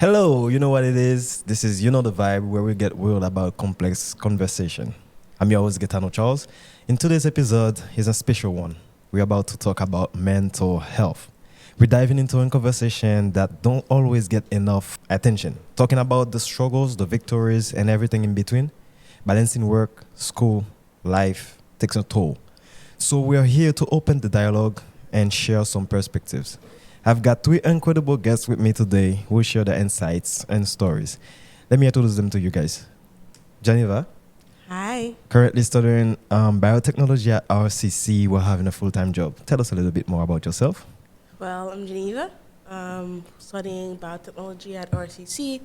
Hello, you know what it is? This is You Know the Vibe, where we get real about complex conversation. I'm your host, Gaetano Charles. In today's episode is a special one. We're about to talk about mental health. We're diving into a conversation that don't always get enough attention. Talking about the struggles, the victories, and everything in between. Balancing work, school, life takes a toll. So we're here to open the dialogue and share some perspectives. I've got three incredible guests with me today who share their insights and stories. Let me introduce them to you guys. Geneva, Hi. currently studying biotechnology at RCC while having a full-time job. Tell us a little bit more about yourself. Well, I'm Geneva, studying biotechnology at RCC.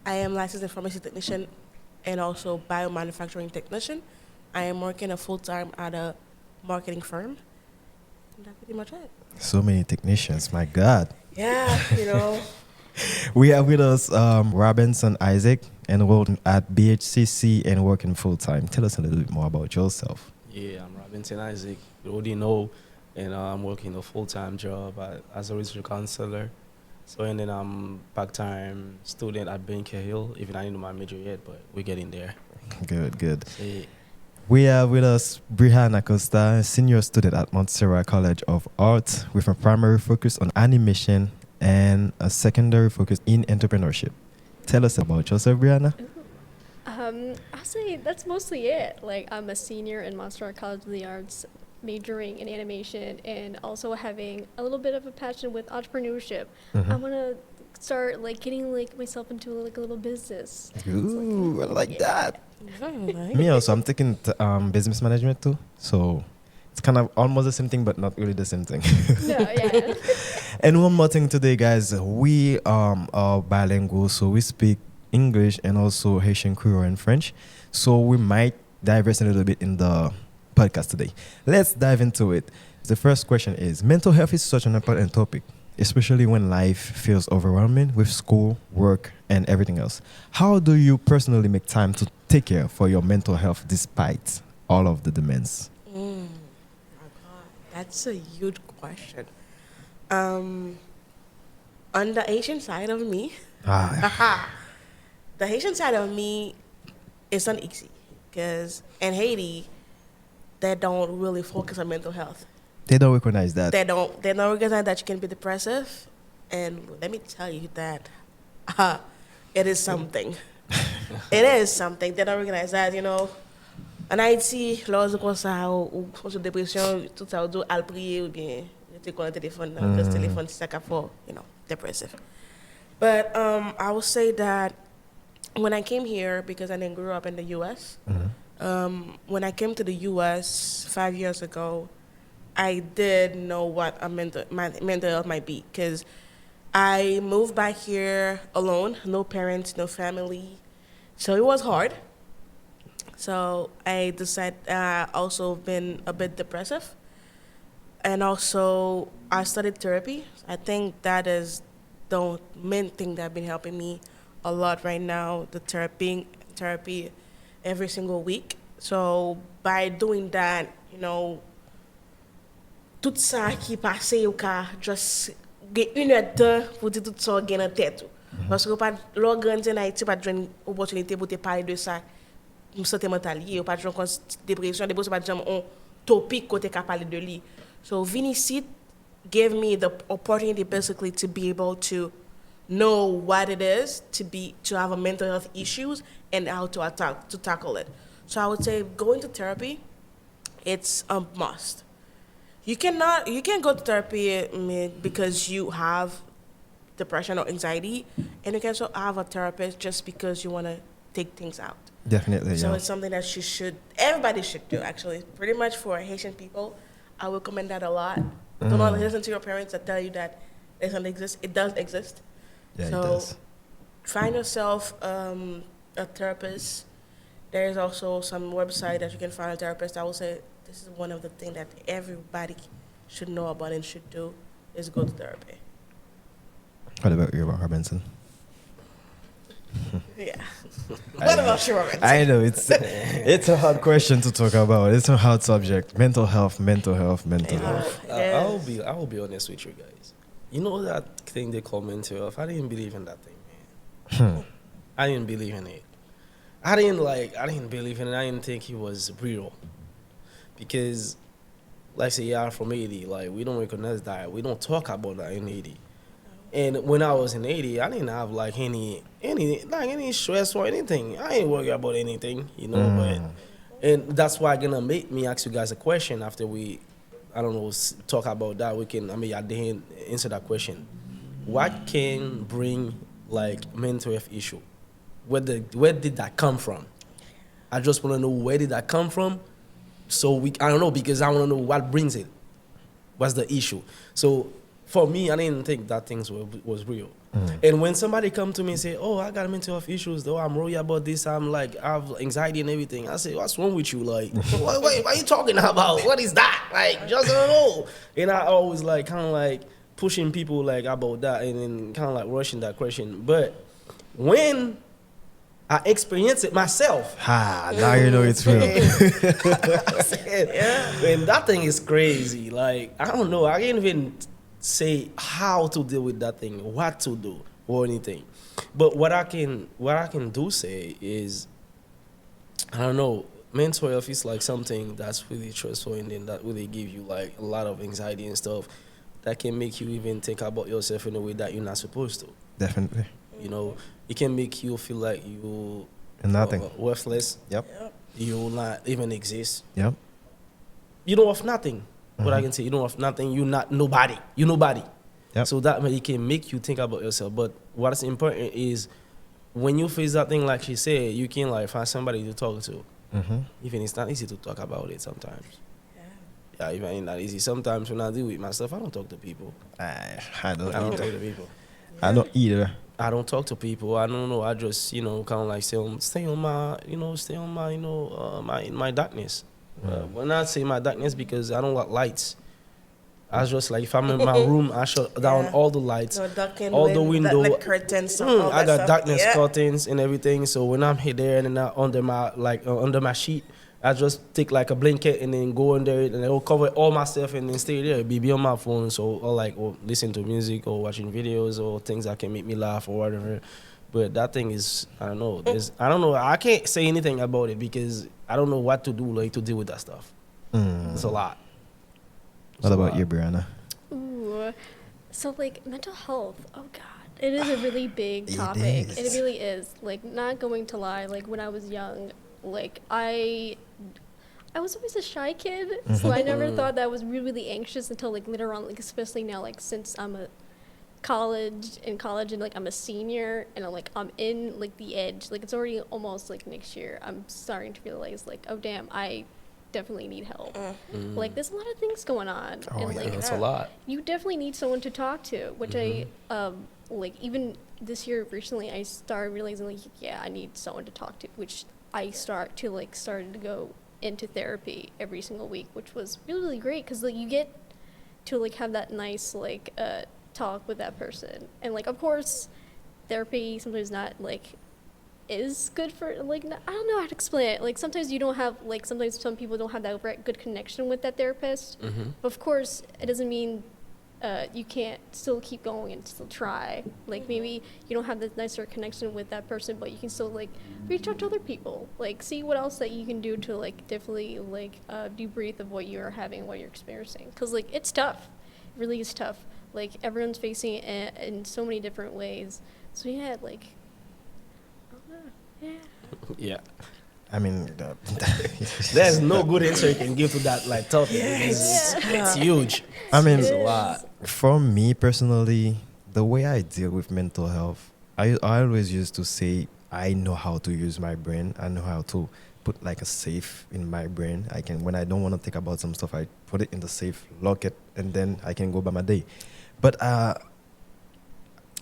I am licensed in pharmacy technician and also biomanufacturing technician. I am working a full-time at a marketing firm. And that's pretty much it. So many technicians, my God. Yeah. We have with us Robinson Isaac, enrolled at BHCC and working full-time. Tell us a little bit more about yourself. Yeah, I'm Robinson Isaac. You already know, and I'm working a full-time job as a research counselor. So, and then I'm part-time student at Banker Hill, even I didn't know my major yet, but we're getting there. Good, good. So, yeah. We have with us Brianna Costa, a senior student at Montserrat College of Art, with a primary focus on animation and a secondary focus in entrepreneurship. Tell us about yourself, Brianna. I'll say that's mostly it. Like, I'm a senior in Montserrat College of the Arts, majoring in animation and also having a little bit of a passion with entrepreneurship. I want to start getting myself into a little business. Ooh, I like that. Nice. Me also, I'm taking business management too. So it's kind of almost the same thing, but not really the same thing. No, yeah. And one more thing today, guys. We are bilingual, so we speak English and also Haitian Creole and French. So we might diverse a little bit in the podcast today. Let's dive into it. The first question is, mental health is such an important topic, especially when life feels overwhelming with school, work, and everything else. How do you personally make time to take care for your mental health despite all of the demands? My God, that's a huge question. On the Asian side of me, the Haitian side of me is not easy because in Haiti, they don't really focus on mental health. They don't recognize that. They don't recognize that you can be depressive, and let me tell you that it is something. It is something. They don't recognize that. En Haïti, lorsque comme ça, ou sous dépression, tout ça, ou do al prier ou bien, tu connais téléphone, parce que téléphone c'est ça qu'a fait, depressive. But I will say that when I came here, because I didn't grow up in the U.S., when I came to the U.S. 5 years ago, I did know what my mental health might be, because I moved back here alone, no parents, no family, so it was hard. So I decided also been a bit depressive, and also I studied therapy. I think that is the main thing that been helping me a lot right now. The therapy every single week. So by doing that, tout ça qui passe ou ka just get une heure de temps pour dire tout ça gain en tête. Parce que pas l'or grand en Haïti pas de opportunité pour te parler de ça. Santé mentale lié ou pas de dépression pas de un topic côté ka parler de lui. So Vinici gave me the opportunity basically to be able to know what it is to have a mental health issues and how to tackle it. So I would say going to therapy, it's a must. You can't go to therapy because you have depression or anxiety, and you can also have a therapist just because you want to take things out. Definitely, So yeah. it's something that everybody should do, actually. Pretty much for Haitian people, I would recommend that a lot. Do not listen to your parents that tell you that it doesn't exist. It does exist. Yeah, So it does. find yourself a therapist. There is also some website that you can find a therapist. I would say this is one of the things that everybody should know about and should do is go to therapy. What about you, Robinson? Yeah. What about you, Robin? I know it's a hard question to talk about. It's a hard subject. Mental health. I will be honest with you guys. You know that thing they call mental health? I didn't believe in that thing, man. I didn't believe in it. I didn't believe in it. I didn't think it was real. Because, like say, yeah, I'm from Haiti. Like, we don't recognize that. We don't talk about that in Haiti. And when I was in Haiti, I didn't have like any stress or anything. I ain't worried about anything, you know. But and that's why gonna make me ask you guys a question after we, I don't know, talk about that. We can, I mean, at the end, answer that question. What can bring like mental health issue? Where did that come from? I just want to know where did that come from. So I don't know, because I want to know what brings it. What's the issue? So for me, I didn't think that things was real. And when somebody come to me and say, "Oh, I got mental health issues, though I'm worried about this. I'm like, I have anxiety and everything," I say, "What's wrong with you? Like, what are you talking about? What is that? Like, just don't know." And I always like kind of like pushing people like about that, and then kind of like rushing that question. But when I experience it myself, Now you know it's real. I said, man, that thing is crazy. Like, I don't know. I can't even say how to deal with that thing, what to do, or anything. But what I can do say is, I don't know. Mental health is like something that's really stressful, and then that really give you like a lot of anxiety and stuff that can make you even think about yourself in a way that you're not supposed to. Definitely. You know, it can make you feel like you Nothing. worthless. Yep. You not even exist. Yep. You don't have nothing. What I can say, you don't have nothing. You're not nobody. You're nobody. Yep. So that it can make you think about yourself. But what's important is when you face that thing, like she said, you can like find somebody to talk to. Even it's not easy to talk about it sometimes. Yeah, even it's not easy. Sometimes when I deal with myself, I don't talk to people. I I don't don't either. talk to people. I don't either. I don't talk to people. I don't know. I just, kind of like stay on my, my darkness. When I say my darkness, because I don't like lights. I just like, if I'm in my room, I shut down all the lights, No ducking, all the window. the curtains, all I that got stuff. darkness curtains and everything. So when I'm here there and then under my sheet, I just take like a blanket and then go under it and I'll cover all myself and then stay there. Be on my phone, or listen to music or watching videos or things that can make me laugh or whatever. But that thing is, I don't know. I don't know. I can't say anything about it because I don't know what to do like to deal with that stuff. It's a lot. What about you, Brianna? Ooh, so like mental health. Oh God, it is a really big It topic. is. It really is. Like, not going to lie. Like, when I was young, like I was always a shy kid, so I never thought that I was really anxious until like later on. Like, especially now, like since I'm in college and like I'm a senior and I'm in like the edge. Like, it's already almost like next year. I'm starting to realize like, oh damn, I definitely need help. Like, there's a lot of things going on, and like That's a lot. you definitely need someone to talk to, which I like even this year recently I started realizing like, yeah, I need someone to talk to, which I started to go into therapy every single week, which was really, really great because like you get to like have that nice like talk with that person, and like of course therapy sometimes not like is good for like I don't know how to explain it. Like, sometimes you don't have like sometimes some people don't have that good connection with that therapist. But of course, it doesn't mean you can't still keep going and still try. Like, maybe you don't have the nicer connection with that person, but you can still like reach out to other people. Like, see what else that you can do to like definitely like debrief of what you're having, what you're experiencing. Because like it's tough, it really is tough. Like, everyone's facing it in so many different ways. So yeah, like. Yeah. I mean, There's no good answer you can give to that like topic. It's huge. I mean, It's a lot. for me personally, the way I deal with mental health, I always used to say I know how to use my brain. I know how to put like a safe in my brain. I can, when I don't want to think about some stuff, I put it in the safe, lock it, and then I can go by my day. But as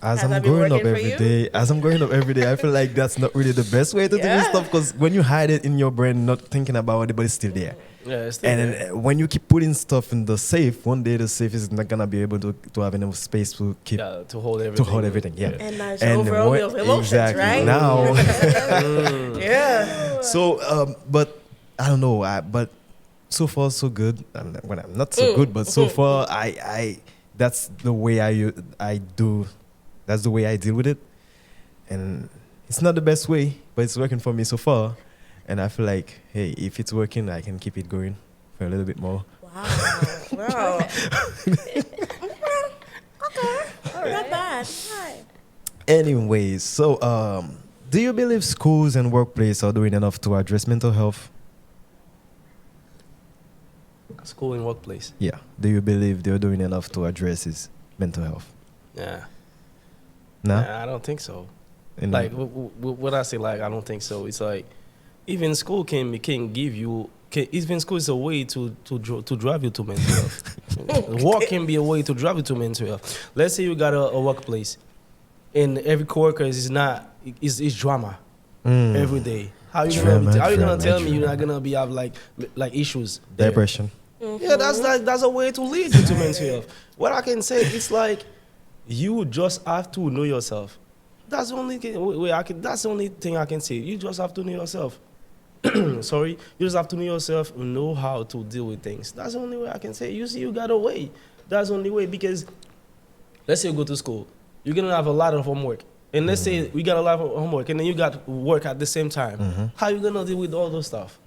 Has I'm that been growing up working for every you? day, I feel like that's not really the best way to do this Yeah. stuff, because when you hide it in your brain, not thinking about it, but it's still there. Yeah, it's still And there. then when you keep putting stuff in the safe, one day the safe is not gonna be able to have enough space to keep Yeah, to hold everything. Yeah. And now it's And overall when- of emotions, exactly. right? Now, Yeah. so but I don't know. But so far so good. When I'm not so good, but so far I that's the way I do. That's the way I deal with it. and it's not the best way, but it's working for me so far. And I feel like, hey, if it's working, I can keep it going for a little bit more. Wow. Wow. Okay. All Not right. bad. Right. Anyways, so do you believe schools and workplace are doing enough to address mental health? School and workplace. Yeah. Do you believe they're doing enough to address his mental health? Yeah. No? Nah, I don't think so. In- Like what I say, like I don't think so. It's like even school can give you. Even school is a way to drive you to mental health. Work can be a way to drive you to mental health. Let's say you got a workplace, and every coworker is drama every day. How you Drama, gonna tell me drama. you're not gonna be have like issues there? Depression. Yeah, that's a way to lead you to mental health. What I can say, it's like you just have to know yourself. That's the only way I can. That's the only thing I can say. You just have to know yourself. Sorry, you just have to know yourself and know how to deal with things. That's the only way I can say. You see, you got a way. That's the only way, because let's say you go to school, you're gonna have a lot of homework, and let's say we got a lot of homework, and then you got work at the same time. How you gonna deal with all those stuff?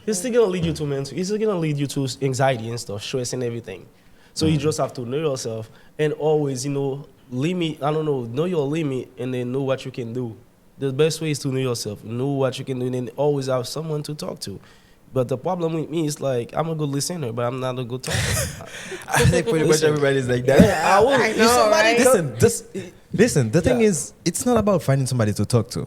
It's still gonna lead you to mental. It's still gonna lead you to anxiety and stuff, stress and everything. So you just have to know yourself and always, limit. I don't know your limit, and then know what you can do. The best way is to know yourself, know what you can do, and then always have someone to talk to. But the problem with me is like I'm a good listener, but I'm not a good talker. I think pretty much everybody's like that. I will. I If know, somebody right? Listen, the thing Yeah. is, it's not about finding somebody to talk to.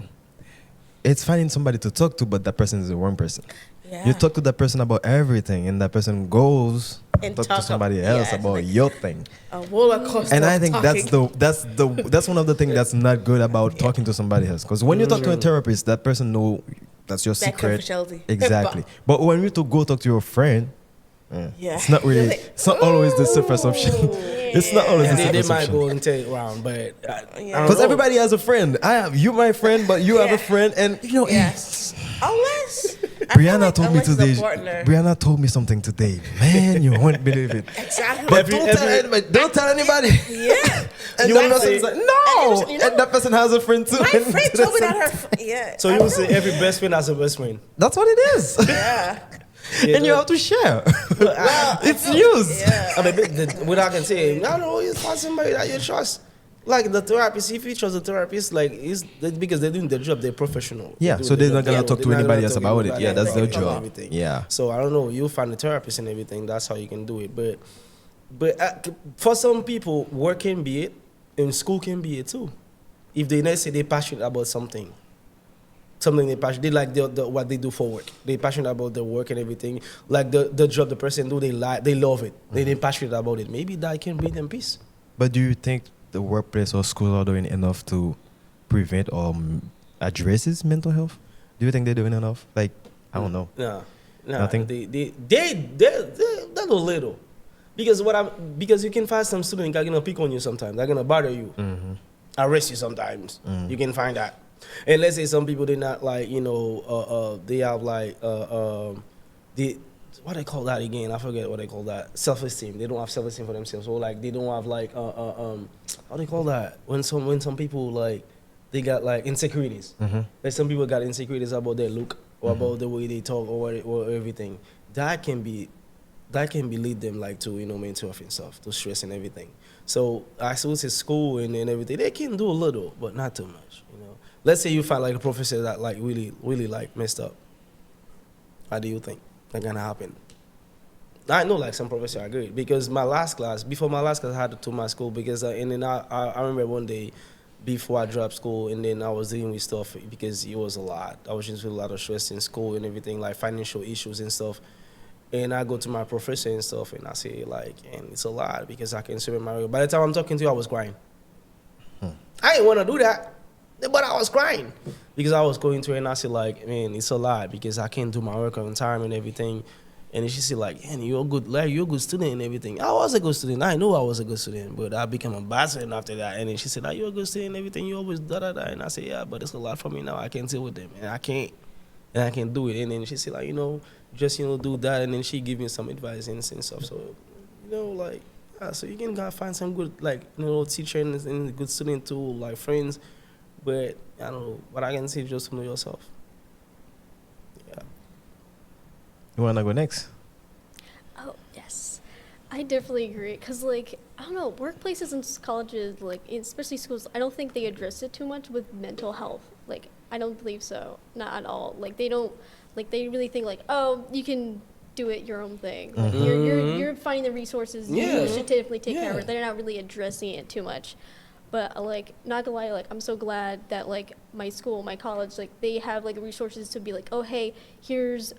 It's finding somebody to talk to, but that person is the wrong person. Yeah. You talk to that person about everything, and that person goes And talk to talk somebody ab- else yeah, about like- your thing. A roller coaster. And I of think talking. that's one of the things that's not good about talking to somebody else. Because when you talk to a therapist, that person know that's your That secret. confidentiality. Exactly. But when you to go talk to your friend, Yeah. it's not really. It's not always the surface option. It's not always And the they surface might option. go and take it around, but I don't Because know. everybody has a friend. I have you, my friend, but you have a Yeah. friend, and Yes. Unless I feel Brianna like told me unless it's a today. partner. Brianna told me something today. Man, you won't believe it. Exactly. But don't tell anybody. Yeah. And You that wanna person's say- like, no. And you know- And that person has a friend too. My And friend told me that her. Yeah. So I you will know. say every best friend has a best friend. That's what it is. Yeah. And you have to share. It's news. Yeah. I mean, what I can say, I don't know, you find somebody that you trust. Like the therapist, if you trust the therapist, like because they're doing their job, they're professional. Yeah, doing so their they're not job. gonna Yeah, talk to they're not anybody gonna else talk about it. about Yeah, that's their everything and job. everything. Yeah. So I don't know. You find the therapist and everything. That's how you can do it. But for some people, work can be it, and school can be it too. If they let's say they're passionate about something they passionate, they like what they do for work. They're passionate about their work and everything. Like the job the person do, they love it. They're passionate about it. Maybe that can bring them peace. But do you think the workplace or school are doing enough to prevent or addresses mental health? Do you think they're doing enough? Like, I don't know. No, Nothing? They're a little. Because you can find some students that are gonna pick on you sometimes. They're gonna bother you, arrest you sometimes. You can find that. And let's say some people they're not like they have like they what they call that again? I forget what they call that. Self-esteem. They don't have self-esteem for themselves. Or like they don't have like how they call that when some people like they got like insecurities. Like some people got insecurities about their look or about the way they talk or everything. That can be lead them like to mental health and stuff, to stress and everything. So I suppose it's school and everything. They can do a little, but not too much. Let's say you find like a professor that like really like messed up. How do you think that gonna happen? I know like some professors are good because before my last class I had to my school because and then I remember one day before I dropped school and then I was dealing with stuff because it was a lot. I was just with a lot of stress in school and everything, like financial issues and stuff. And I go to my professor and stuff and I say like, and it's a lot because I can survey my. By the time I'm talking to you, I was crying. I didn't want to do that. But I was crying because I was going through it and I said like, man, it's a lot because I can't do my work on time and everything. And then she said like, man, you're a good student and everything. I was a good student. I knew I was a good student, but I became a bad student after that. And then she said, you're a good student and everything. You always da-da-da. And I said, yeah, but it's a lot for me now. I can't deal with them and I can't do it. And then she said like, just, do that. And then she gave me some advice and stuff. So, so you can find some good, like, teacher and good student too, like friends. But I don't know. What I can say is just to know yourself. Yeah. You wanna go next? Oh, yes. I definitely agree. Because, like, I don't know, workplaces and colleges, like, especially schools, I don't think they address it too much with mental health. Like, I don't believe so. Not at all. Like, they don't, like, they really think, like, oh, you can do it your own thing. Like, you're finding the resources. Yeah. You should definitely take care of Yeah. it. They're not really addressing it too much. But like, not gonna lie, like I'm so glad that like my school, my college, like they have like resources to be like, oh hey, here's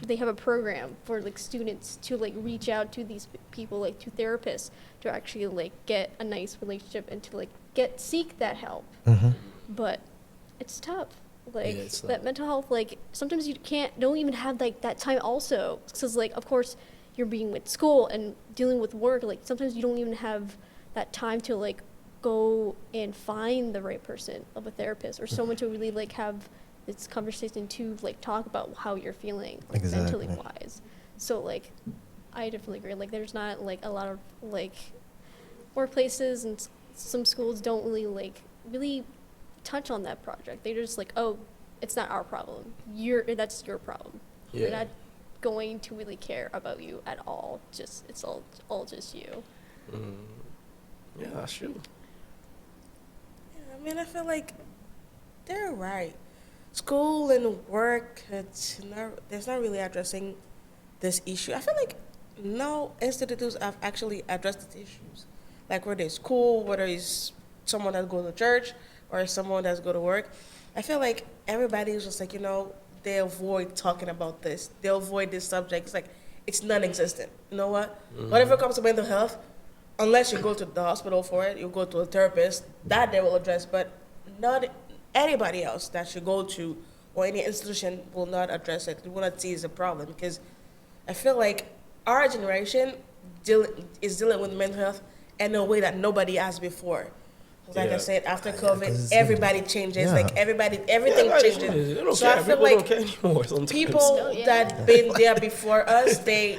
they have a program for like students to like reach out to these people, like to therapists, to actually like get a nice relationship and to like seek that help. Mm-hmm. But it's tough. Like Yeah, it's that tough. mental health, like sometimes you don't even have like that time also, because like of course you're being with school and dealing with work. Like sometimes you don't even have that time to like go and find the right person of a therapist or someone to really like have this conversation to like talk about how you're feeling like Exactly. mentally wise. So like I definitely agree. Like there's not like a lot of like workplaces and some schools don't really touch on that project. They're just like, oh, it's not our problem. That's your problem. They're Yeah. not going to really care about you at all. Just it's all just you. Yeah, that's true. Yeah, I mean, I feel like they're right. School and work, there's not really addressing this issue. I feel like no institutes have actually addressed these issues. Like whether it's school, whether it's someone that goes to church or someone that's go to work. I feel like everybody is just like, they avoid talking about this. They avoid this subject. It's like, it's non-existent. You know what? Whatever comes to mental health, unless you go to the hospital for it, you go to a therapist, that they will address, but not anybody else that you go to or any institution will not address it. They will not see it as a problem because I feel like our generation is dealing with mental health in a way that nobody has before. Like I Yeah. said, after 'cause COVID, it's- everybody changes. yeah. Like everything Yeah, changes. They don't So care. I feel People like don't care anymore sometimes. people Oh, yeah. that been there before us, they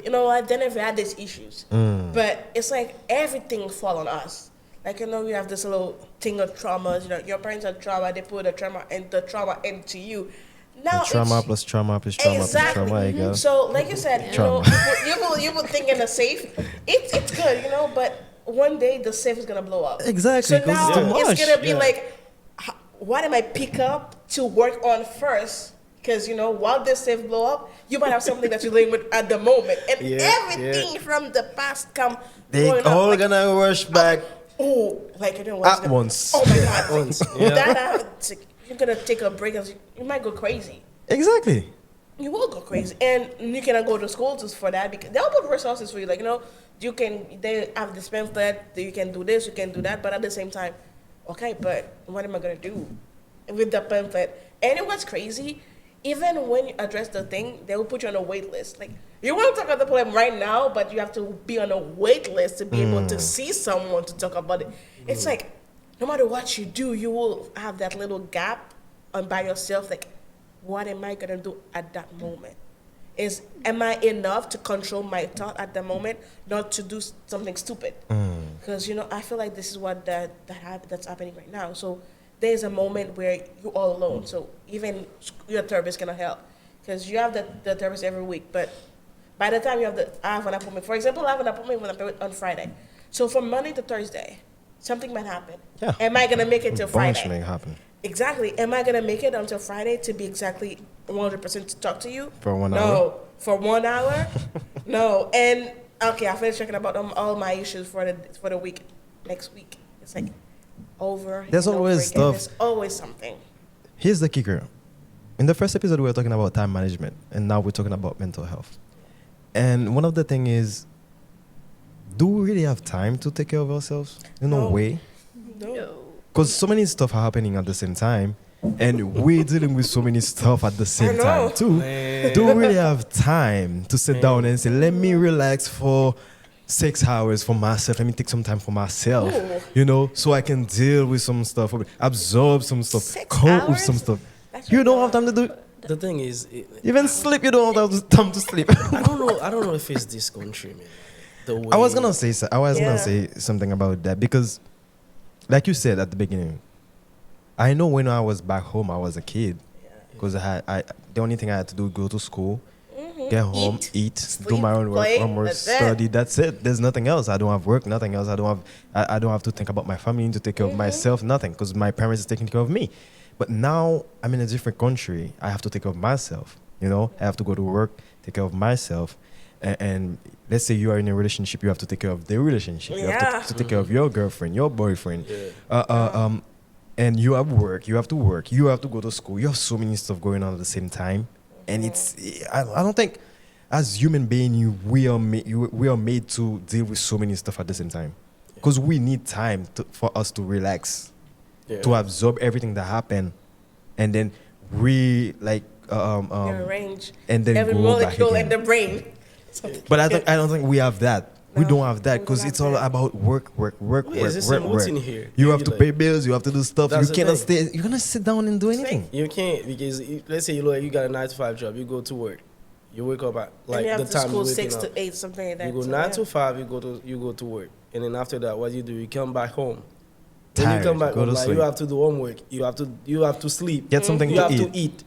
never had these issues. But it's like everything fall on us. Like we have this little thing of traumas. Your parents are trauma. They put the trauma into you. Now Trauma it's plus trauma plus trauma plus exactly. trauma equals So like you said, Trauma. you will think in a safe. It's good, but one day the safe is gonna blow up. Exactly, So 'cause it's now too it's much. gonna be Yeah. like, what am I pick up to work on first? Because while this safe blow up, you might have something that you're dealing with at the moment, and Yeah, everything from the past come. they blowing up, all like, gonna rush back like what's at gonna- once. Oh my god! Once, yeah. You're gonna take a break. And you might go crazy. Exactly. You will go crazy, and you cannot go to school just for that because they'll put resources for you. Like they have this pamphlet that you can do this, you can do that, but at the same time, okay, but what am I gonna do with the pamphlet? And it was crazy. Even when you address the thing, they will put you on a wait list. Like you want to talk about the problem right now, but you have to be on a wait list to be able to see someone to talk about it. It's like no matter what you do, you will have that little gap on by yourself. Like, what am I gonna do at that moment? Am I enough to control my thought at the moment, not to do something stupid? Because I feel like this is what that's happening right now. So there's a moment where you're all alone. So even your therapist cannot help because you have the therapist every week, but by the time I have an appointment. For example, I have an appointment on Friday. So from Monday to Thursday, something might happen. Yeah. Am I gonna make it till Bunch Friday? may happen Exactly. Am I gonna make it until Friday to be exactly 100% to talk to you? for 1 No. hour. For 1 hour? No. And okay, I finished checking about all my issues for the week. Next week, it's like over. There's and over always again. stuff. There's always something. Here's the kicker. In the first episode, we were talking about time management, and now we're talking about mental health. And one of the things is, do we really have time to take care of ourselves? In a No. way? No. Because so many stuff are happening at the same time, and we're dealing with so many stuff at the same know. time too. Man. Do we really have time to sit down and say, let me relax for 6 hours for myself. Let me take some time for myself, Ooh. so I can deal with some stuff, absorb some stuff, 6 cope with hours? some stuff. That's You right don't now. have time to do it. The thing is, Even sleep, you don't have time to sleep. I don't know. I don't know if it's this country, man. The way I was gonna say Yeah. something about that because, like you said at the beginning, I know when I was back home, I was a kid. Because the only thing I had to do was go to school, get home, eat, do sleep, my own work, play, homework, that's it. study. That's it. There's nothing else. I don't have work, nothing else. I don't have to think about my family, to take care of myself, nothing. Because my parents is taking care of me. But now I'm in a different country. I have to take care of myself. You know, I have to go to work, take care of myself. And let's say you are in a relationship, you have to take care of the relationship. You have to take care of your girlfriend, your boyfriend. And you have work, you have to work, you have to go to school. You have so many stuff going on at the same time. And I don't think as human being we are made to deal with so many stuff at the same time. Because we need time for us to relax, to absorb everything that happened, and then Rearrange and then every go back molecule again. in the brain. But I don't think we have that. We No, don't have that we because don't it's have all that. about work. It's the same routine here. You Yeah, have you to like- pay bills. You have to do stuff. That's You the cannot thing. stay. You're gonna sit down and do anything. You can't because let's say you got a 9 to 5 job. You go to work. You wake up at And you have the to time school you're 6 waking up. to 8, something like that. You go so, 9 to 5. You go to work, and then after that, what you do? You come back home. When Tired, you come back go home, to like sleep. you have to do homework. You have to sleep. Get something You to have eat. to eat.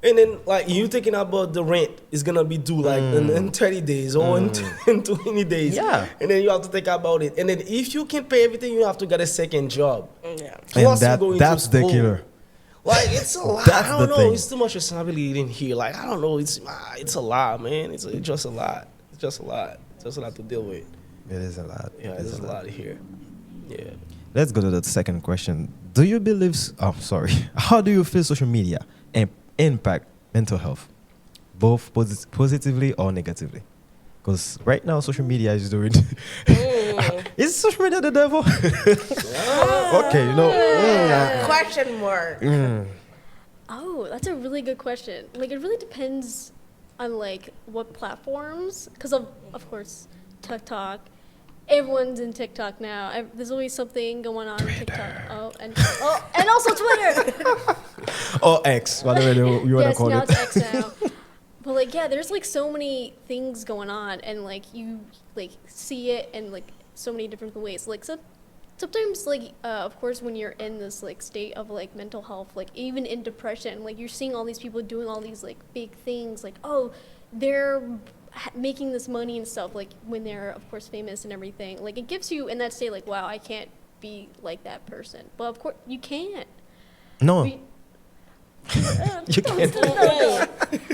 And then, like, you thinking about the rent is gonna be due like in 30 days or in 20 days. Yeah. And then you have to think about it. And then if you can pay everything, you have to get a second job. Yeah. Plus, And you go into that's the school. killer. Like, it's a lot. That's I the don't know. thing. It's too much responsibility in here. Like, I don't know. It's a lot, man. It's just a lot. It's just a lot. Just a lot to deal with. It is a lot. Yeah, It is there's a lot here. Yeah. Let's go to the second question. Do you believe? Sorry. How do you feel social media impact mental health, both positively or negatively? Because right now, social media is doing. Is social media the devil? Okay, Question mark. Oh, that's a really good question. Like, it really depends on like what platforms, because of course TikTok. Everyone's in TikTok now. There's always something going on in TikTok. And also Twitter. Or X, whatever you want to Yes, call now it. it's X now. But like, yeah, there's like so many things going on, and like you like see it in like so many different ways. Like sometimes like of course when you're in this like state of like mental health, like even in depression, like you're seeing all these people doing all these like big things, like they're making this money and stuff, like when they're of course famous and everything. Like it gives you in that state like, wow, I can't be like that person. But of course you can't. No. You can't.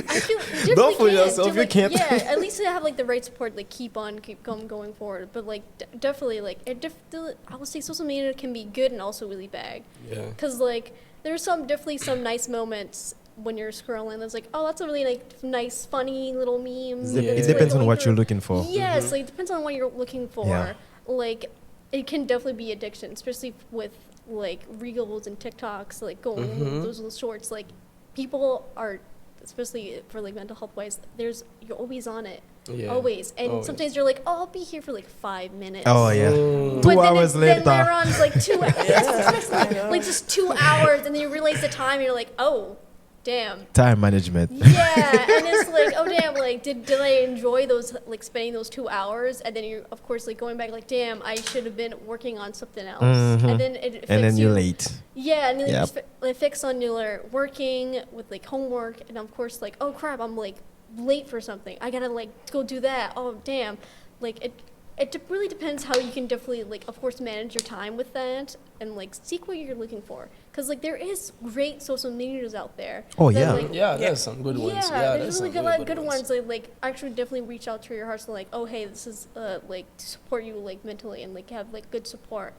I feel you Don't fool definitely yourself, to, you like, can't. Yeah, at least to have like the right support, like keep going forward. But like definitely, like I would say social media can be good and also really bad. Yeah. Cause like there's definitely some nice moments when you're scrolling. There's like, oh, that's a really like nice, funny little memes. Yeah. It depends on what you're looking for. Yes, like it depends on what you're looking for. Yeah. Like it can definitely be addiction, especially with like reels and TikToks, like going those little shorts. Like people are, especially for like mental health wise, you're always on it, always. And sometimes you're like, oh, I'll be here for like 5 minutes. Oh yeah. But 2 then hours then later. later on it's like 2 hours. Yes, especially like just 2 hours, and then you realize the time, and you're like, oh, damn. Time management. Yeah, and it's like, oh damn, like did I enjoy those, like spending those 2 hours, and then you're of course like going back like, damn, I should have been working on something else, and then it affects And then you're you. late. Yeah, and then Yep. it affects on your working with like homework, and of course like, oh crap, I'm like late for something, I gotta like go do that. Oh damn, like it really depends how you can definitely like of course manage your time with that, and like seek what you're looking for, because like there is great social medias out there. Oh, that, yeah. like, Yeah, there's some good ones. yeah, there's there's really some good ones. Like actually definitely reach out to your hearts and like, oh hey, this is like to support you like mentally and like have like good support.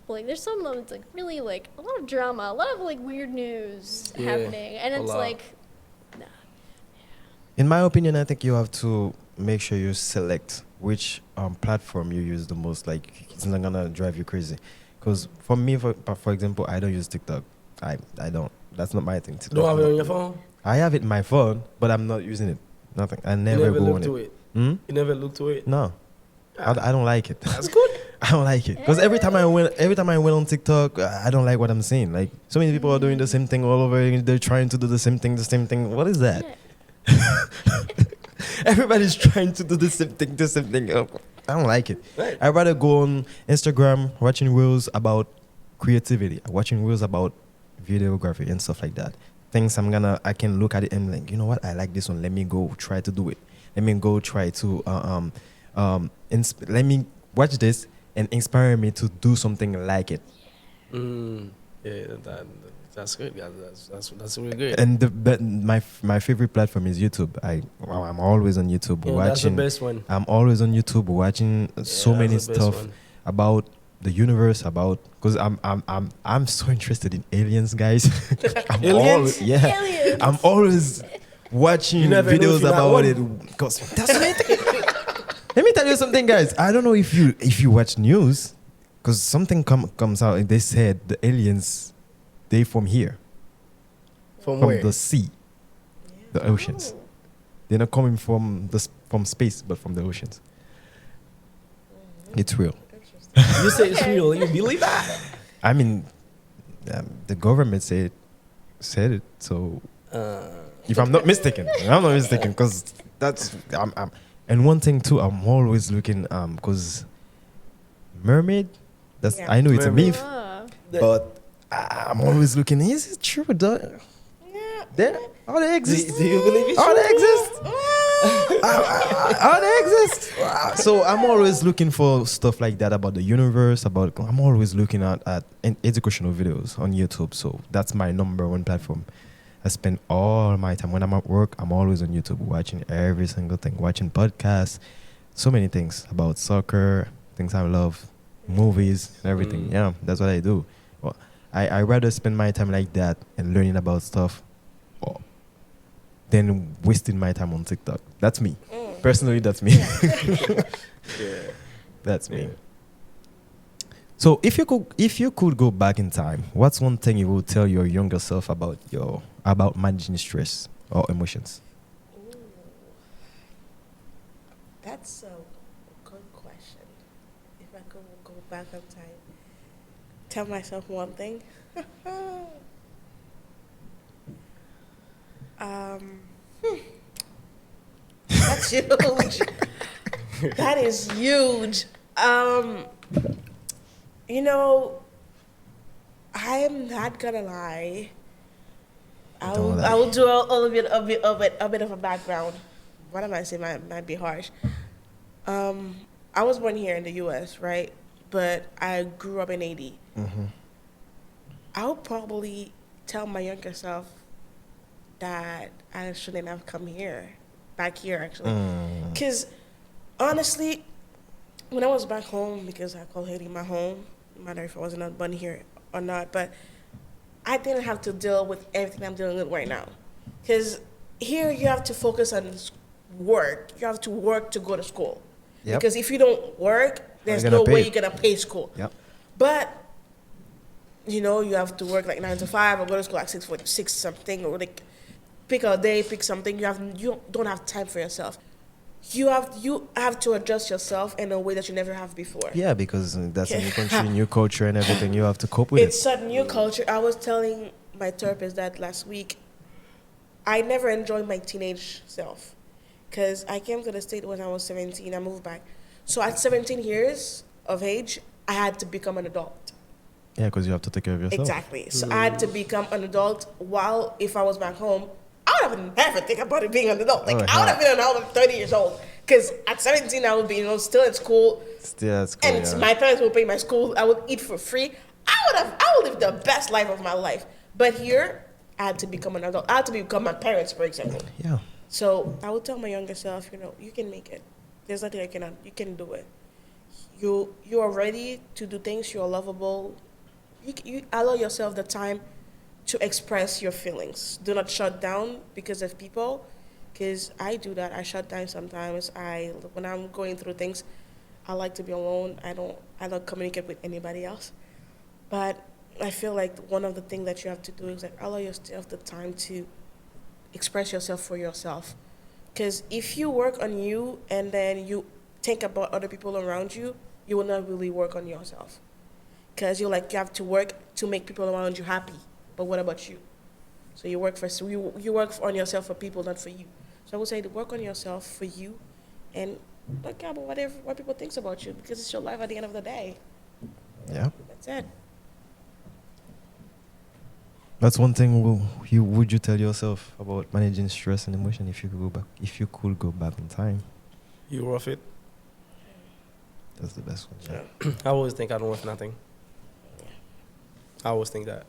But like there's some moments like really like a lot of drama, a lot of like weird news happening, and a it's lot. like, nah. In my opinion, I think you have to make sure you select which platform you use the most. Like, it's not gonna drive you crazy. Because for me, for example, I don't use TikTok. I don't. That's not my thing. You don't have it on your phone? I have it in my phone, but I'm not using it. Nothing. I You never never go look on to it. it. Hmm? You never look to it? No. I don't like it. That's good. I don't like it because every time I went on TikTok, I don't like what I'm seeing. Like, so many people are doing the same thing all over. And they're trying to do the same thing. What is that? Yeah. Everybody's trying to do the same thing. Oh, I don't like it. Right. I'd rather go on Instagram watching reels about creativity, watching reels about videography and stuff like that. Things I can look at it and like, you know what, I like this one. Let me go try to do it. Let me go try to let me watch this and inspire me to do something like it. Yeah, that's good, guys. That's really good. And my favorite platform is YouTube. I'm always on YouTube Yeah, that's the watching. best one. I'm always on YouTube watching so Yeah, many that's the best stuff one. about the universe, about because I'm so interested in aliens, guys. Aliens? Yeah, Aliens. I'm always watching You never know if videos you're not about one. it. Because that's what I think. Let me tell you something, guys. I don't know if you watch news, because something comes out and they said the aliens, they from here, From from where? the sea, the oceans. Oh. They're not coming from space, but from the oceans. It's real. You say it's real. You believe that? I mean, the government said it. So if I'm not mistaken, because that's I'm. And one thing too, I'm always looking because mermaid. That's Yeah. I know it's a Mermaid. myth, Ah. but I'm always looking. Is it true? They exist? Do you believe it's Oh, true? they exist. Oh, they exist. So I'm always looking for stuff like that about the universe. I'm always looking at educational videos on YouTube. So that's my number one platform. I spend all my time when I'm at work. I'm always on YouTube watching every single thing, watching podcasts, so many things about soccer, things I love, movies, and everything. Mm. Yeah, that's what I do. Well, I rather spend my time like that and learning about stuff or than wasting my time on TikTok. That's me. Personally, that's me. Yeah. That's me. Yeah. So if you could go back in time, what's one thing you would tell your younger self about managing stress or emotions? Ooh. That's a good question. If I could go back in time, tell myself one thing. Hmm. That's huge. That is huge. You know, I am not gonna lie. Don't lie. I will do a bit of a background. What am I saying? Might be harsh. I was born here in the U.S., right? But I grew up in Haiti. Mm-hmm. I would probably tell my younger self that I shouldn't have come back here actually. Because honestly, when I was back home, because I call Haiti my home, no matter if I was not born here or not, but I didn't have to deal with everything I'm dealing with right now. Because here you have to focus on work. You have to work to go to school. Yep. Because if you don't work, there's you no gonna way pay? you're going to pay school. Yep. But you know, you have to work like 9 to 5 or go to school like 6 something, or like pick a day, pick something. You don't have time for yourself. You have to adjust yourself in a way that you never have before. Yeah, because that's a new country, new culture, and everything. You have to cope with It's a new culture. I was telling my therapist that last week. I never enjoyed my teenage self because I came to the state when I was 17. I moved back. So at 17 years of age, I had to become an adult. Yeah, because you have to take care of yourself. Exactly. So I had to become an adult. While if I was back home, I would have never think about it being an adult. Like I would have been an adult at 30 years old. Because at 17, I would be, still at school. Still, that's cool. And Yeah. my parents would pay my school. I would eat for free. I would live the best life of my life. But here, I had to become an adult. I had to become my parents, for example. Yeah. So I would tell my younger self, you can make it. There's nothing I cannot. You can do it. You are ready to do things. You're lovable. You allow yourself the time to express your feelings. Do not shut down because of people. Because I do that. I shut down sometimes. When I'm going through things, I like to be alone. I don't communicate with anybody else. But I feel like one of the things that you have to do is like allow yourself the time to express yourself for yourself. Because if you work on you and then you think about other people around you, you will not really work on yourself. Because you have to work to make people around you happy. But what about you? So you work on yourself for people, not for you. So I would say to work on yourself for you, and don't care about what people think about you, because it's your life at the end of the day. Yeah. That's it. That's one thing you would you tell yourself about managing stress and emotion if you could go back in time. You rough it. That's the best one. Yeah. I always think I don't worth nothing. I always think that.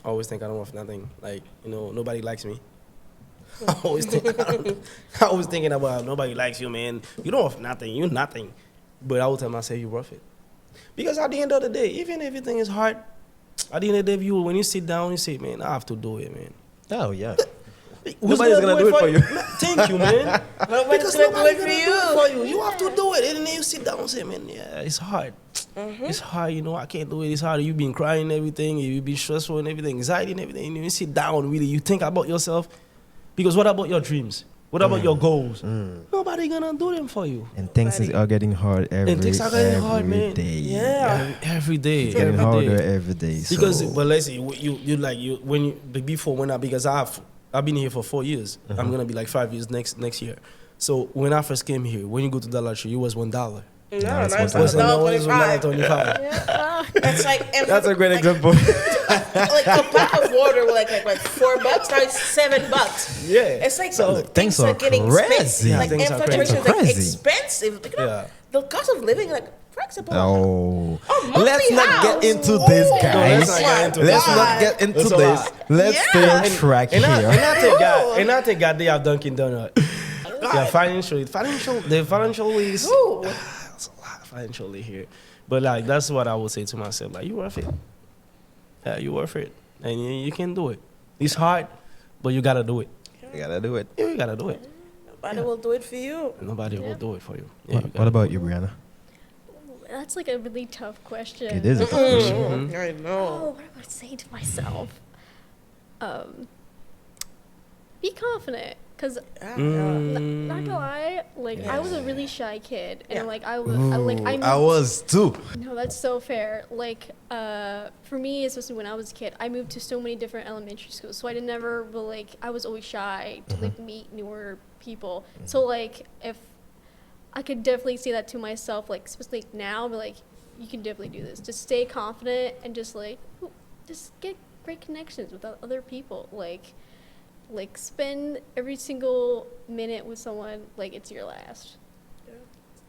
I always think I don't worth nothing. Like, nobody likes me. I always thinking about nobody likes you, man. You don't worth nothing. You're nothing. But I will tell myself you rough it. Because at the end of the day, even if everything is hard, at the end of the day, when you sit down, you say, man, I have to do it, man. Oh yeah. Nobody's gonna do it for you. Thank you, man. Nobody's gonna do it for you. You have to do it, and then you sit down and say, "Man, yeah, it's hard. It's hard. I can't do it. It's hard. You've been crying and everything. You've been stressful and everything, anxiety and everything. And you sit down, really, you think about yourself. Because what about your dreams? What about your goals? Nobody gonna do them for you. And things are getting hard every day. Yeah, every day. It's getting harder every day. Because, so. but let's say because I've been here for 4 years. I'm gonna be like 5 years next year. So when I first came here, when you go to Dollar Tree, it was $1. No, it's it's $1.25. It's like That's a great example. like a pack of water was like what, $4? Now it's $7. Yeah. It's like So things are getting crazy. expensive. Like Things are inflation is crazy. like expensive. Like, the cost of living, like for example. Oh, monthly let's not house. get into this, Ooh. guys. Let's Let's not get into That's a this. lot. Let's stay on track And here. I think God, they have Dunkin' Donut. Yeah, financial is Ooh. it's a lot financially here. But like that's what I would say to myself. Like, you worth it. Yeah, you worth it. And you can do it. It's hard, but you gotta do it. You gotta do it. Yeah, you gotta do it. Nobody will do it for you. Nobody will do it for you. Yeah, What about you, Brianna? That's like a really tough question. It is a tough question. I Oh, know. what am I saying to myself? Be confident, cause not gonna lie, like I was a really shy kid, and Yeah. like I I was too. No, that's so fair. Like, for me, especially when I was a kid, I moved to so many different elementary schools, so I didn't never, like, I was always shy to like meet newer people. So like, if I could definitely say that to myself, like, especially now, but like, you can definitely do this. Just stay confident and just like, just get great connections with other people. Like spend every single minute with someone like it's your last.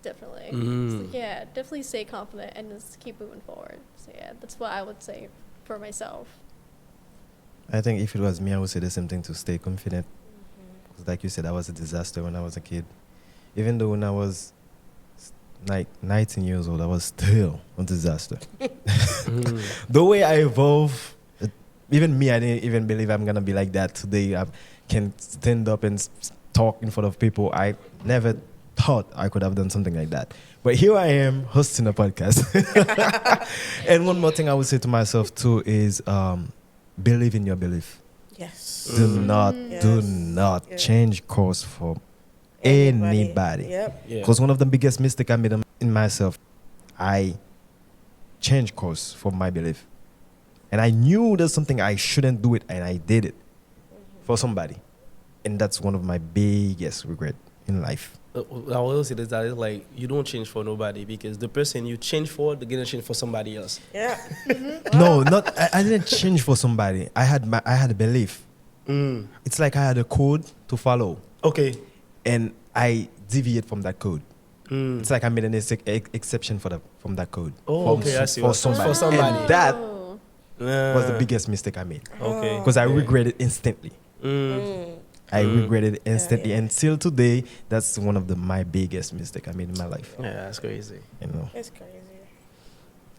Definitely. So, yeah, definitely stay confident and just keep moving forward. So yeah, that's what I would say for myself. I think if it was me, I would say the same thing, to stay confident. 'Cause like you said, I was a disaster when I was a kid. Even though when I was like 19 years old, I was still a disaster. The way I evolve, even me, I didn't even believe I'm gonna be like that today. I can stand up and talk in front of people. I never thought I could have done something like that. But here I am hosting a podcast. And one more thing I would say to myself too is believe in your belief. Yes. Do not Yeah. change course for anybody. Yep. Yeah. Because one of the biggest mistakes I made in myself, I changed course for my belief. And I knew there's something I shouldn't do it, and I did it for somebody. And that's one of my biggest regret in life. I always say that it's like you don't change for nobody, because the person you change for, they're gonna change for somebody else. Yeah. No, I didn't change for somebody. I had a belief. It's like I had a code to follow, Okay. and I deviate from that code. It's like I made an exception from that code. Oh, okay, I see. For somebody. For somebody. And that Oh. was the biggest mistake I made. Okay. Because I regret it instantly. I regretted it instantly. yeah. And till today, that's one of my biggest mistakes I made in my life. Yeah, that's crazy. You know. It's crazy.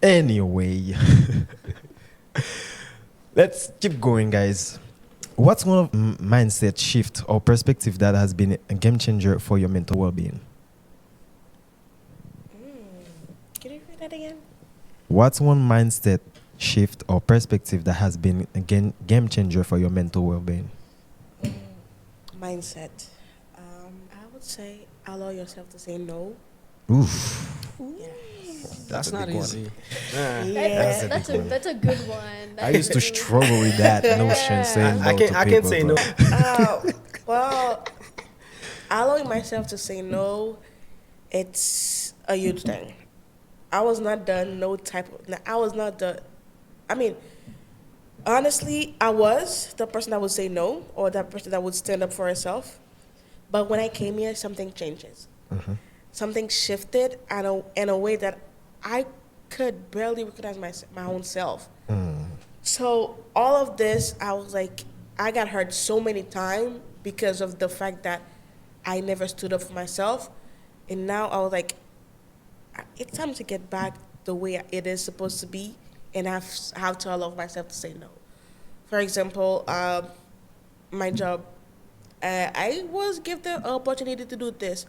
Anyway, let's keep going, guys. What's one of mindset shift or perspective that has been a game changer for your mental well-being? Can you read that again? What's one mindset shift or perspective that has been a game changer for your mental well-being? Mindset. I would say allow yourself to say no. Oof. Yes. That's a not big one. easy. Yeah. That's a good one. I used to struggle with that notion, saying no to I can't people, say no. but- Well, allowing myself to say no, it's a huge thing. I was not done. I was not done. I mean, Honestly, I was the person that would say no or that person that would stand up for herself. But when I came here, something changes. Something shifted in a way that I could barely recognize my own self. So all of this, I was like, I got hurt so many times because of the fact that I never stood up for myself. And now I was like, it's time to get back the way it is supposed to be, and I have to allow myself to say no. For example, my job, I was given the opportunity to do this.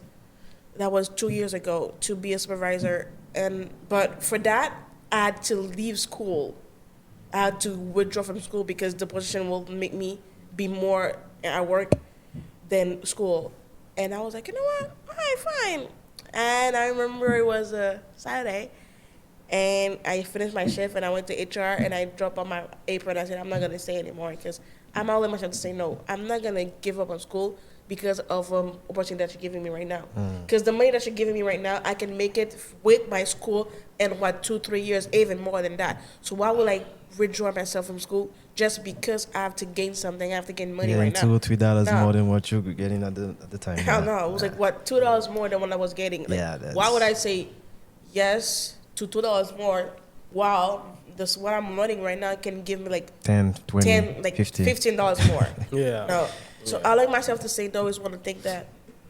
That was 2 years ago to be a supervisor, and but for that, I had to leave school. I had to withdraw from school because the position will make me be more at work than school. And I was like, you know what? All right, fine. And I remember it was a Saturday, and I finished my shift, and I went to HR, and I dropped on my apron. I said, I'm not going to stay anymore because I'm not letting myself to say no. I'm not going to give up on school because of opportunity that you're giving me right now. Because the money that you're giving me right now, I can make it with my school in, 2-3 years, even more than that. So why would I withdraw myself from school just because I have to gain something? I have to gain money Getting right now. $2 or $3 No. more than what you're getting at the time. Hell no. It was like, what, $2 more than what I was getting? Like, Yeah, that's- why would I say yes to $2 more while this what I'm running right now can give me like 10, 20, 10, like 50. $15 more? Yeah. No. So I like myself to say no is one of the things that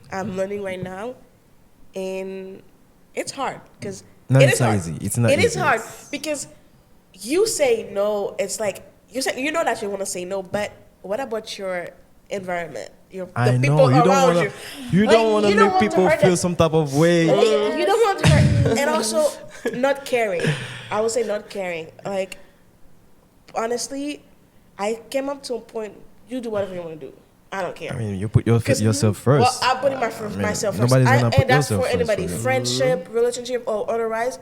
I'm learning right now, and it's hard because No, it it's is not hard. easy. It's not It is easy. hard because you say no. It's like you know that you want to say no, but what about your environment? The I people know you don't around want you. you Like, don't want you to don't make want to people hurt feel them. some type of way. You don't want to hurt, and also not caring. I would say not caring. Like, honestly, I came up to a point. You do whatever you want to do. I don't care. I mean, you put yourself first. Well, I'm putting myself first. nobody's gonna put And that's yourself for first anybody, for you. friendship, relationship, or otherwise.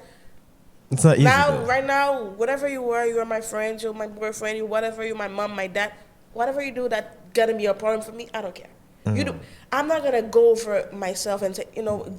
It's not easy. Now, though. right now, whatever you are my friend, you're my boyfriend, you whatever, you're my mom, my dad, whatever you do that gonna be a problem for me, I don't care. You do. I'm not gonna go over myself and say,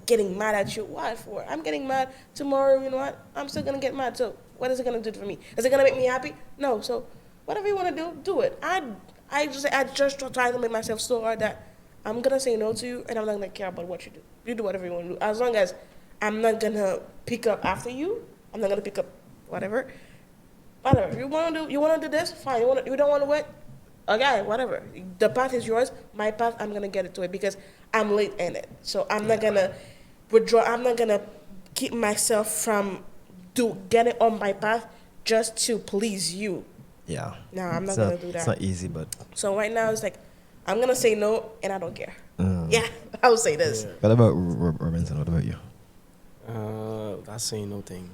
getting mad at you. Why for? I'm getting mad tomorrow. You know what? I'm still gonna get mad. So what is it gonna do for me? Is it gonna make me happy? No. So whatever you wanna do, do it. I just try to make myself so hard that I'm gonna say no to you, and I'm not gonna care about what you do. You do whatever you wanna do, as long as I'm not gonna pick up after you. I'm not gonna pick up whatever. Whatever you wanna do this, fine. You don't wanna wait. Okay, whatever. The path is yours. My path, I'm gonna get it to it because I'm late in it. So I'm not gonna withdraw. I'm not gonna keep myself from getting on my path just to please you. Yeah. No, I'm not It's gonna do It's that. not easy, but So right now it's like I'm gonna say no, and I don't care. Yeah, I would say this. what about Robinson? What about you? That's saying no thing.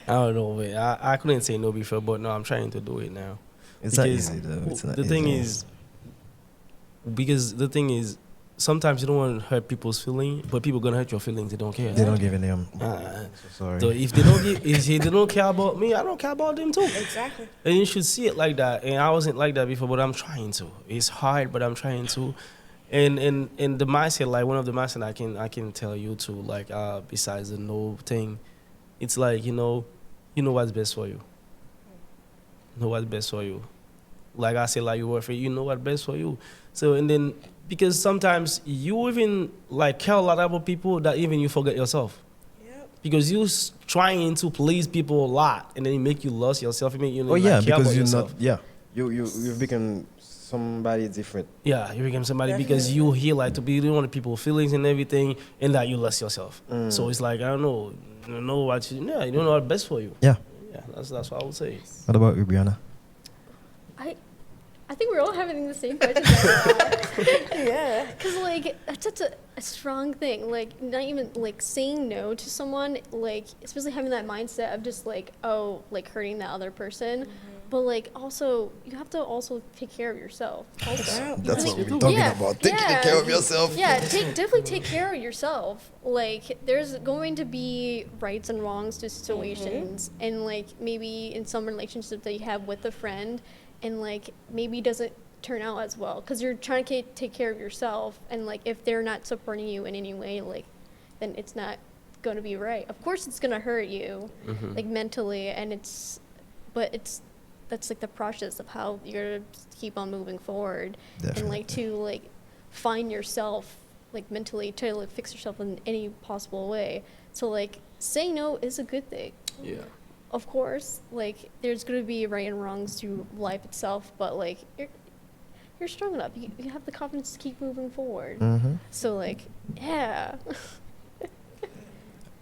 I don't know, but I couldn't say no before, but no, I'm trying to do it now. It's not Because easy though. It's not the easy. thing is, sometimes you don't want to hurt people's feelings, but people gonna hurt your feelings. They don't care. They don't give a damn. So Sorry. if they don't care about me, I don't care about them too. Exactly. And you should see it like that. And I wasn't like that before, but I'm trying to. It's hard, but I'm trying to. And the mindset, like one of the mindset I can tell you to, like besides the no thing, it's like you know what's best for you. Know what's best for you. Like I said, like you work for you know what's best for you. So and then because sometimes you even like care a lot about people that even you forget yourself. Yep. Because you trying to please people a lot, and then it make you lose yourself. It make you Oh yeah, like, care because about you're yourself. not. Yeah, you've become somebody different. Yeah, you become somebody because you hear like to be you don't want people's feelings and everything, and that you lost yourself. So it's like I don't know, you don't know what you don't know what's best for you. Yeah. Yeah, that's what I would say. What about you, Brianna? I think we're all having the same question. Because, Yeah. like, that's such a strong thing. Like, not even, like, saying no to someone, like, especially having that mindset of just, like, oh, like, hurting that other person. But, like, also, you have to also take care of yourself. Also. That's what Like, we're talking yeah, about. Taking yeah. care of yourself. Yeah, definitely take care of yourself. Like, there's going to be rights and wrongs to situations. And, like, maybe in some relationship that you have with a friend, and, like, maybe doesn't turn out as well. Because you're trying to take care of yourself. And, like, if they're not supporting you in any way, like, then it's not going to be right. Of course, it's going to hurt you, like mentally, and that's like the process of how you're gonna keep on moving forward, and like to like find yourself like mentally to like fix yourself in any possible way. So like saying no is a good thing. Yeah. Of course, like there's gonna be right and wrongs through life itself, but like you're strong enough. You have the confidence to keep moving forward. So like, yeah.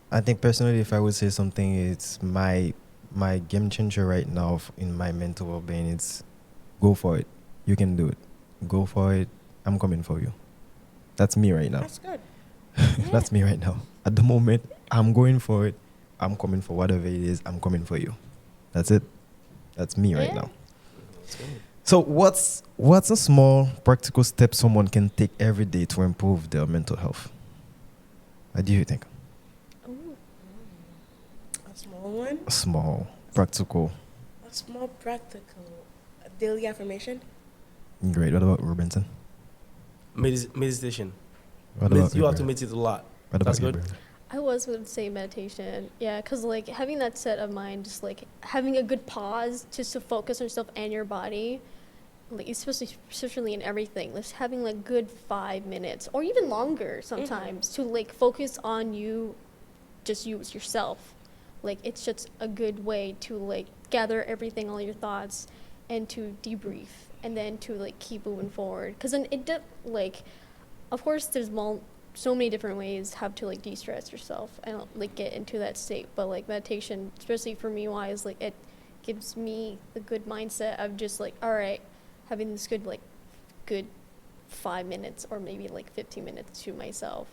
I think personally, if I would say something, it's my game changer right now in my mental well-being. It's go for it. You can do it. Go for it. I'm coming for you. That's me right now. That's good. That's me right now. At the moment, I'm going for it. I'm coming for whatever it is. I'm coming for you. That's it. That's me right now. So what's a small practical step someone can take every day to improve their mental health? What do you think? A small one. A small, practical. A small practical. A daily affirmation. Great. What about Robinson? Meditation. What about You have to Ibrahim? meditate a lot. What That's about good. Ibrahim? I was going to say meditation, yeah, because like having that set of mind, just like having a good pause just to focus on yourself and your body, like especially in everything, just having like good 5 minutes or even longer sometimes to like focus on you, just you as yourself. Like it's just a good way to like gather everything, all your thoughts, and to debrief, and then to like keep moving forward. Because then like, of course, there's so many different ways how to like de-stress yourself and like get into that state, but like meditation, especially for me wise, like it gives me the good mindset of just like, all right, having this good 5 minutes or maybe like 15 minutes to myself,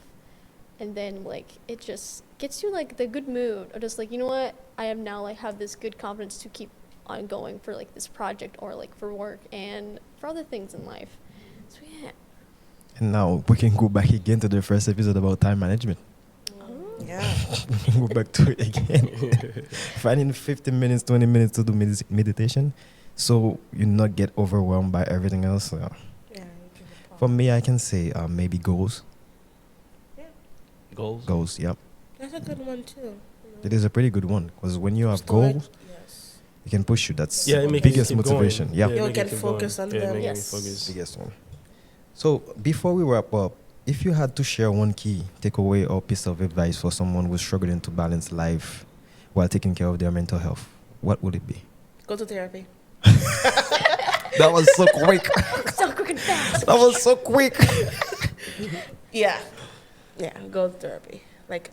and then like it just gets you like the good mood or just like, you know what, I am now like have this good confidence to keep on going for like this project or like for work and for other things in life. So yeah. And now we can go back again to the first episode about time management. Yeah. We can go back to it again. Finding 15 minutes, 20 minutes to do meditation, so you not get overwhelmed by everything else. Yeah. You can For me, I can say maybe goals. Yeah. Goals. Goals, yep. That's a good one too. It is a pretty good one because when you have Stoic, goals, yes. it can push you. That's Yeah, it the makes you biggest keep going. motivation. Yeah. You make can you keep focus going. on them. make you Yes. focus. Biggest one. So before we wrap up, if you had to share one key takeaway or piece of advice for someone who's struggling to balance life while taking care of their mental health, what would it be? Go to therapy. That was so quick. So quick and fast. That was so quick. Yeah. Yeah, go to therapy. Like,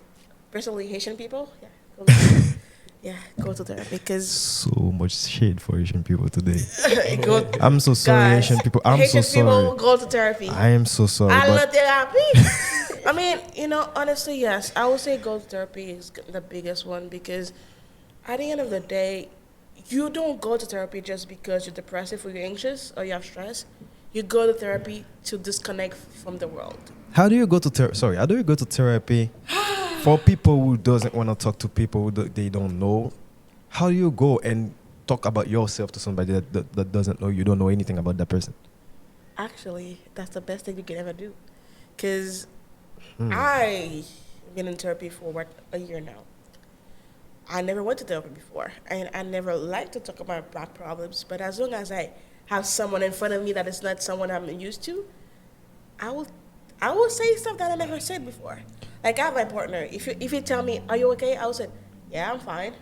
personally, Haitian people, go to therapy. Yeah, go to therapy because So much shade for Asian people today. go. I'm so sorry, Guys, Asian people. I'm so Haitian people sorry. go to therapy. I am so sorry. I But love therapy. I mean, honestly, yes. I would say go to therapy is the biggest one because at the end of the day, you don't go to therapy just because you're depressive or you're anxious or you have stress. You go to therapy to disconnect from the world. how do you go to how do you go to therapy for people who doesn't want to talk to people who they don't know? How do you go and talk about yourself to somebody that doesn't know you, don't know anything about that person? Actually, that's the best thing you can ever do. Because I've been in therapy for a year now. I never went to therapy before, and I never liked to talk about back problems. But as long as I have someone in front of me that is not someone I'm used to, I will say stuff that I never said before. Like I have my partner. If you tell me, "Are you okay?" I will say, "Yeah, I'm fine."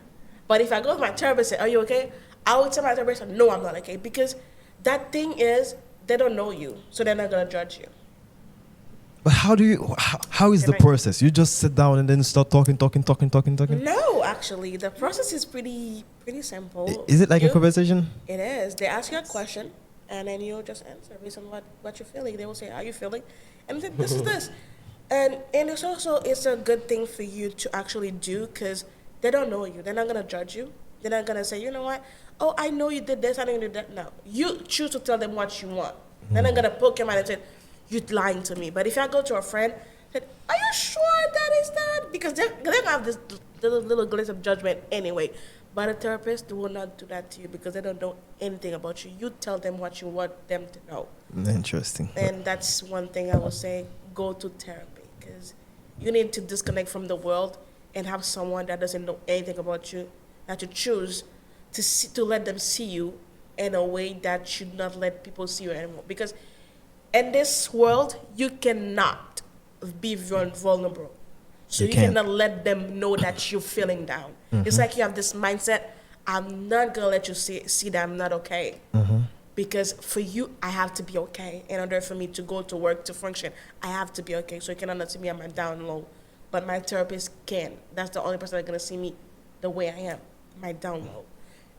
But if I go to my therapist and say, "Are you okay?" I will tell my therapist, "No, I'm not okay," because that thing is they don't know you, so they're not gonna judge you. But how is the process? You just sit down and then start talking? No, actually, the process is pretty simple. Is it like a conversation? It is. They ask you a question, and then you just answer based on what you're feeling. They will say, "How are you feeling?" And then this is this. And it's a good thing for you to actually do because they don't know you. They're not gonna judge you. They're not gonna say, "You know what? Oh, I know you did this. I know you did that." No, you choose to tell them what you want. They're not gonna poke your mind and say, "You're lying to me." But if I go to a friend, say, "Are you sure that is that?" Because they're gonna have this little glimpse of judgment anyway. But a therapist will not do that to you because they don't know anything about you. You tell them what you want them to know. Interesting. And that's one thing I would say, go to therapy because you need to disconnect from the world and have someone that doesn't know anything about you, that you choose to let them see you in a way that should not let people see you anymore. Because in this world, you cannot be vulnerable. So You you can't. cannot let them know that you're feeling down. It's like you have this mindset, I'm not gonna let you see that I'm not okay. Because for you, I have to be okay. In order for me to go to work, to function, I have to be okay. So you cannot not see me at my down low. But my therapist can. That's the only person that's gonna see me the way I am, my down low.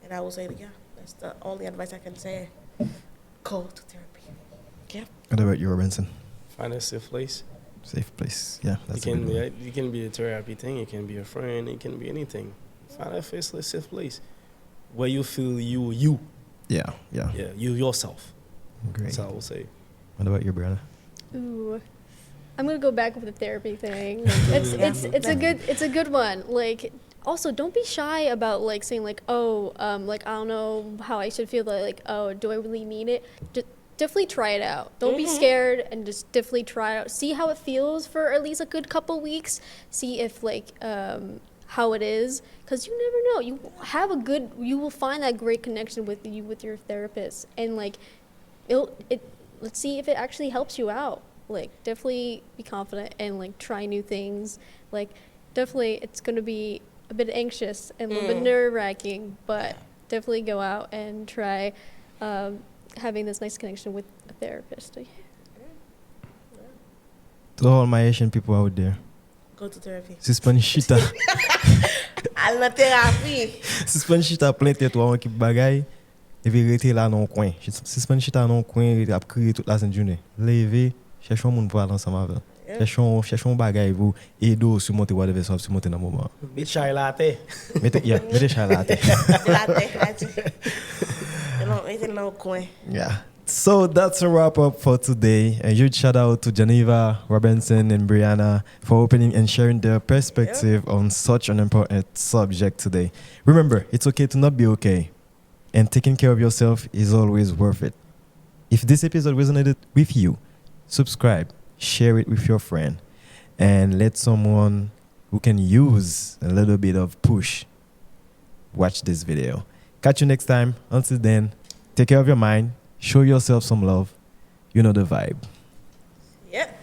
And I will say, yeah, that's the only advice I can say. Go to therapy. Yeah. What about you, Robinson? Find a safe place. Safe place. Yeah, that's a It good one. it can be a therapy thing. It can be a friend. It can be anything. Find a faceless safe place where you feel you. Yeah. Yeah, you yourself. Great. That's how I will say. What about you, Brianna? Ooh. I'm gonna go back with the therapy thing. It's a good one. Like, also don't be shy about like saying like, oh, like I don't know how I should feel, like, oh, do I really need it? Definitely try it out. Don't be scared, and just definitely try it out. See how it feels for at least a good couple weeks. See if like how it is, because you never know. You will find that great connection with your therapist, and like let's see if it actually helps you out. Like, definitely be confident and like try new things. Like, definitely it's gonna be a bit anxious and a little bit nerve-wracking, but definitely go out and try having this nice connection with a therapist. To all my Asian people out there, Go to therapy. suspend shita. À la thérapie. Suspend shita plein tête ou qui bagay. Et puis rester là dans le coin. Suspend shita dans le coin, et après crier toute la sainte journée. Lever, chercher un monde pour aller ensemble avec. Chercher un bagay pour aider ou surmonter whatever ça surmonter dans le moment. Be chai latte. Mettez chat là. Anything no coin. Yeah. So that's a wrap up for today. A huge shout out to Geneva, Robinson, and Brianna for opening and sharing their perspective on such an important subject today. Remember, it's okay to not be okay, and taking care of yourself is always worth it. If this episode resonated with you, subscribe, share it with your friend, and let someone who can use a little bit of push watch this video. Catch you next time. Until then, take care of your mind. Show yourself some love. You know the vibe. Yep.